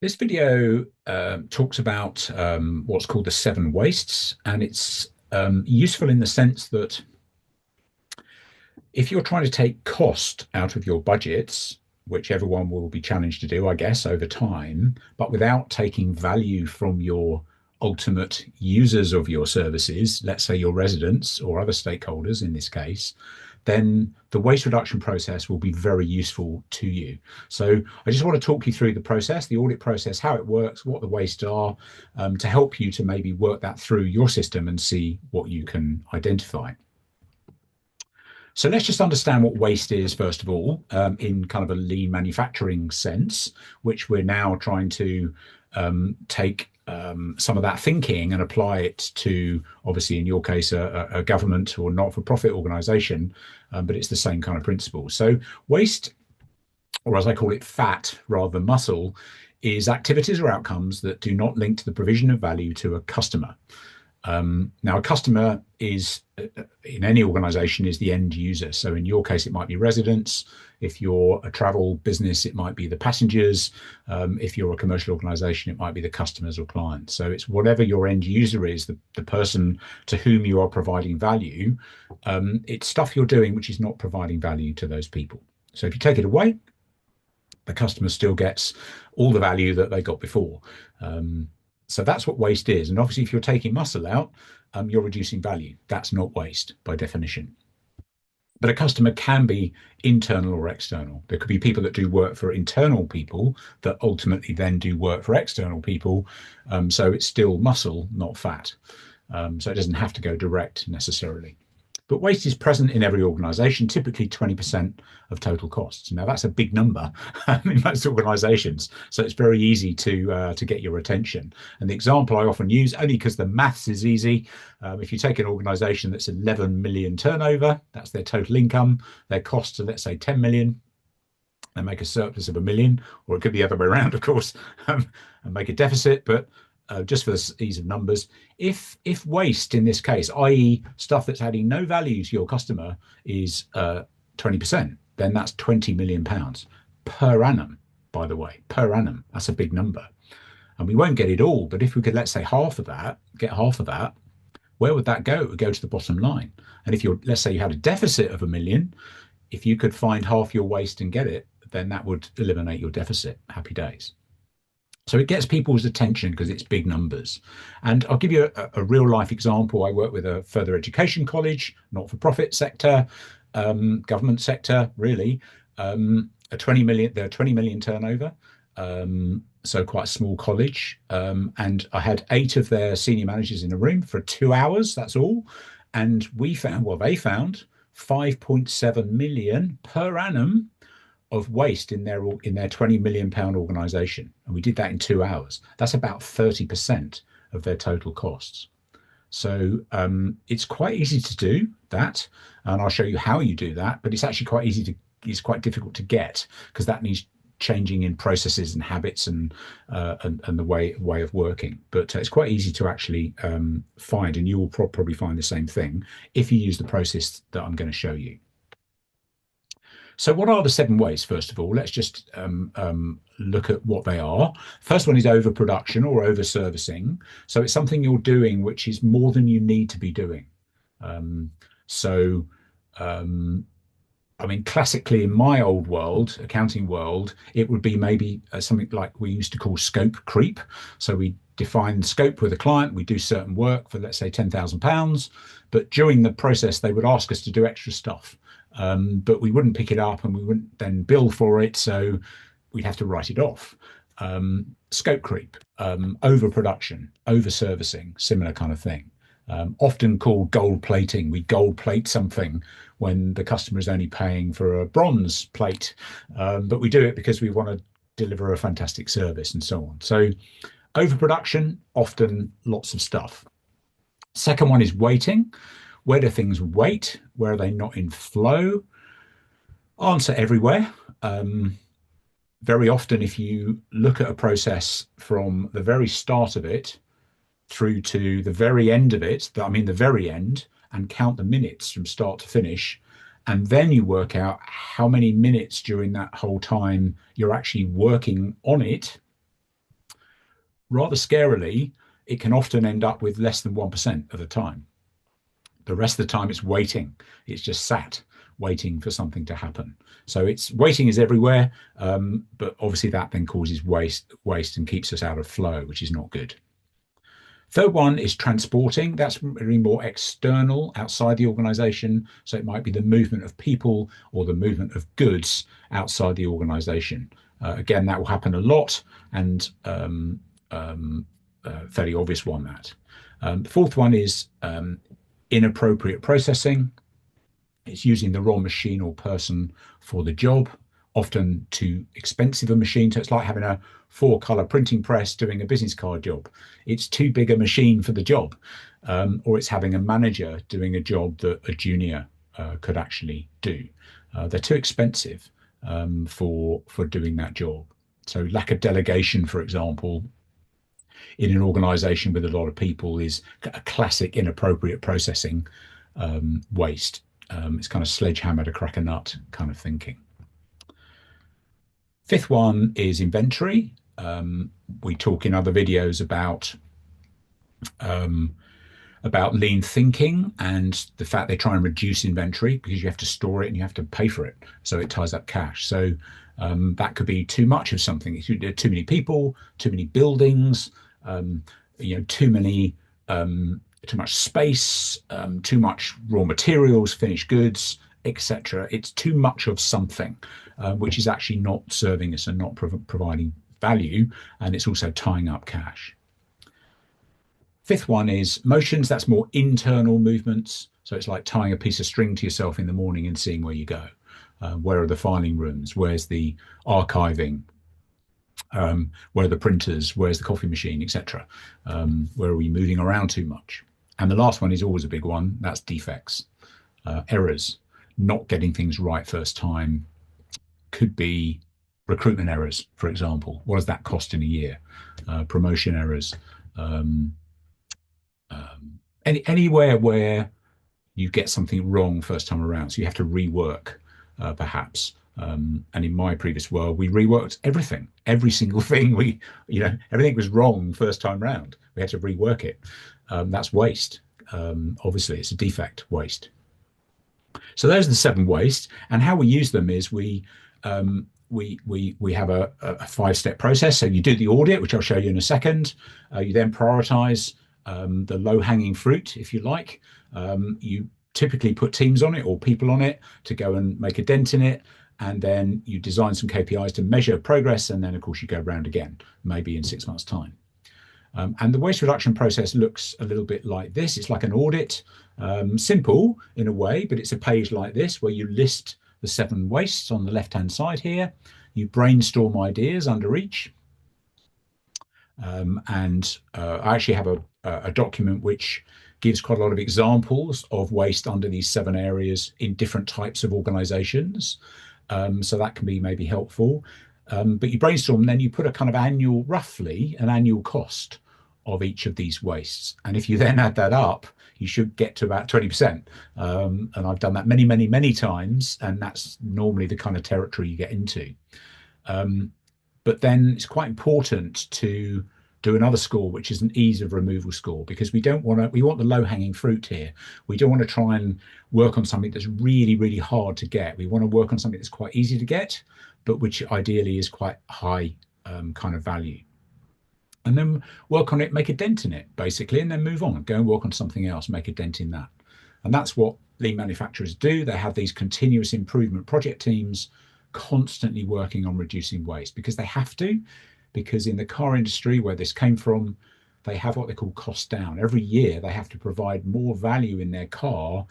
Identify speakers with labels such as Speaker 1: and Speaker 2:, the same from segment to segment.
Speaker 1: This video talks about what's called the seven wastes, and it's useful in the sense that if you're trying to take cost out of your budgets, which everyone will be challenged to do, I guess, over time, but without taking value from your ultimate users of your services, let's say your residents or other stakeholders in this case, then the waste reduction process will be very useful to you. So I just want to talk you through the process, the audit process, how it works, what the wastes are, to help you to maybe work that through your system and see what you can identify. So let's just understand what waste is, first of all, in kind of a lean manufacturing sense, which we're now trying to take some of that thinking and apply it to, obviously, in your case, a government or not-for-profit organization, but it's the same kind of principle. So waste, or as I call it, fat rather than muscle, is activities or outcomes that do not link to the provision of value to a customer. Now, a customer is, in any organization, is the end user. So in your case, it might be residents. If you're a travel business, it might be the passengers. If you're a commercial organization, it might be the customers or clients. So it's whatever your end user is, the person to whom you are providing value. It's stuff you're doing which is not providing value to those people. So if you take it away, the customer still gets all the value that they got before. So that's what waste is. And obviously, if you're taking muscle out, you're reducing value. That's not waste by definition. But a customer can be internal or external. There could be people that do work for internal people that ultimately then do work for external people. So it's still muscle, not fat. So it doesn't have to go direct necessarily. But waste is present in every organization, typically 20% of total costs. Now, that's a big number in most organizations. So it's very easy to get your attention. And the example I often use, only because the maths is easy, if you take an organization that's 11 million turnover, that's their total income, their costs are, let's say, 10 million, and make a surplus of a million, or it could be the other way around, of course, and make a deficit. But just for the ease of numbers, if waste in this case, i.e. stuff that's adding no value to your customer, is 20%, then that's 20 million pounds per annum, by the way, per annum. That's a big number. And we won't get it all, but if we could, let's say, get half of that, where would that go? It would go to the bottom line. And if let's say you had a deficit of a million, if you could find half your waste and get it, then that would eliminate your deficit. Happy days. So it gets people's attention because it's big numbers. And I'll give you a real life example. I work with a further education college, not-for-profit sector, government sector, really. They're 20 million turnover. So quite a small college. And I had 8 of their senior managers in a room for 2 hours. That's all. And they found 5.7 million per annum of waste in their 20 million pound organization. And we did that in 2 hours. That's about 30% of their total costs. So it's quite easy to do that. And I'll show you how you do that, but it's actually it's quite difficult to get, because that needs changing in processes and habits and the way of working. But it's quite easy to actually find, and you will probably find the same thing if you use the process that I'm going to show you. So what are the 7 ways? First of all, let's just look at what they are. First one is overproduction or over-servicing. So it's something you're doing which is more than you need to be doing. I mean, classically in my old world, accounting world, it would be maybe something like we used to call scope creep. So we define scope with a client, we do certain work for, let's say, £10,000, but during the process, they would ask us to do extra stuff. But we wouldn't pick it up and we wouldn't then bill for it. So we'd have to write it off. Scope creep, overproduction, over-servicing, similar kind of thing. Often called gold plating. We gold plate something when the customer is only paying for a bronze plate. But we do it because we want to deliver a fantastic service and so on. So overproduction, often lots of stuff. Second one is waiting. Where do things wait? Where are they not in flow? Answer: everywhere. Very often, if you look at a process from the very start of it through to the very end of it, I mean the very end, and count the minutes from start to finish, and then you work out how many minutes during that whole time you're actually working on it, rather scarily, it can often end up with less than 1% of the time. The rest of the time, it's waiting. It's just sat waiting for something to happen. So it's waiting is everywhere, but obviously that then causes waste and keeps us out of flow, which is not good. Third one is transporting. That's really more external, outside the organization. So it might be the movement of people or the movement of goods outside the organization. Again, that will happen a lot, and fairly obvious one that. The fourth one is inappropriate processing. It's using the wrong machine or person for the job, often too expensive a machine. So it's like having a four-color printing press doing a business card job. It's too big a machine for the job, or it's having a manager doing a job that a junior could actually do. They're too expensive for doing that job. So lack of delegation, for example, in an organization with a lot of people is a classic inappropriate processing waste. It's kind of sledgehammer to crack a nut kind of thinking. Fifth one is inventory. We talk in other videos about lean thinking and the fact they try and reduce inventory because you have to store it and you have to pay for it. So it ties up cash. So that could be too much of something. Too many people, too many buildings, too much space, too much raw materials, finished goods, etc. It's too much of something, which is actually not serving us and not providing value, and it's also tying up cash. Fifth one is motions. That's more internal movements. So it's like tying a piece of string to yourself in the morning and seeing where you go. Where are the filing rooms? Where's the archiving? Where are the printers? Where's the coffee machine, etc.? Where are we moving around too much? And the last one is always a big one. That's defects, errors, not getting things right first time. Could be recruitment errors, for example. What does that cost in a year? Promotion errors. Anywhere where you get something wrong first time around. So you have to rework, perhaps. And in my previous world, we reworked everything, every single thing. Everything was wrong first time round. We had to rework it. That's waste. Obviously, it's a defect waste. So those are the 7 wastes, and how we use them is we have a 5-step process. So you do the audit, which I'll show you in a second. You then prioritize the low-hanging fruit, if you like. You typically put teams on it or people on it to go and make a dent in it. And then you design some KPIs to measure progress. And then, of course, you go around again, maybe in 6 months' time. And the waste reduction process looks a little bit like this. It's like an audit, simple in a way, but it's a page like this where you list the 7 wastes on the left-hand side here. You brainstorm ideas under each. I actually have a document which gives quite a lot of examples of waste under these 7 areas in different types of organizations. So that can be maybe helpful. But you brainstorm, and then you put a kind of roughly an annual cost of each of these wastes. And if you then add that up, you should get to about 20%. And I've done that many, many, many times. And that's normally the kind of territory you get into. But then it's quite important to do another score, which is an ease of removal score, because we want the low hanging fruit here. We don't want to try and work on something that's really, really hard to get. We want to work on something that's quite easy to get, but which ideally is quite high kind of value. And then work on it, make a dent in it, basically, and then move on. Go and work on something else, make a dent in that. And that's what lean manufacturers do. They have these continuous improvement project teams constantly working on reducing waste because they have to, because in the car industry where this came from, they have what they call cost down. Every year they have to provide more value in their car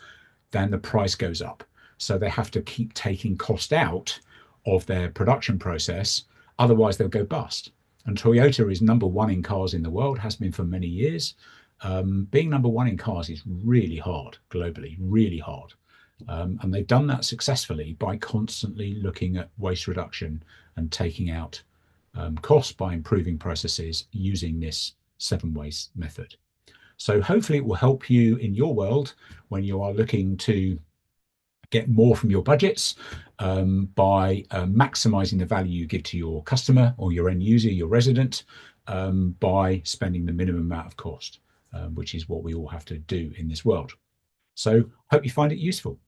Speaker 1: than the price goes up. So they have to keep taking cost out of their production process. Otherwise they'll go bust. And Toyota is number 1 in cars in the world, has been for many years. Being number 1 in cars is really hard globally, really hard. And they've done that successfully by constantly looking at waste reduction and taking out costs by improving processes using this 7 waste method. So hopefully it will help you in your world when you are looking to get more from your budgets by maximizing the value you give to your customer or your end user, your resident, by spending the minimum amount of cost, which is what we all have to do in this world. So hope you find it useful.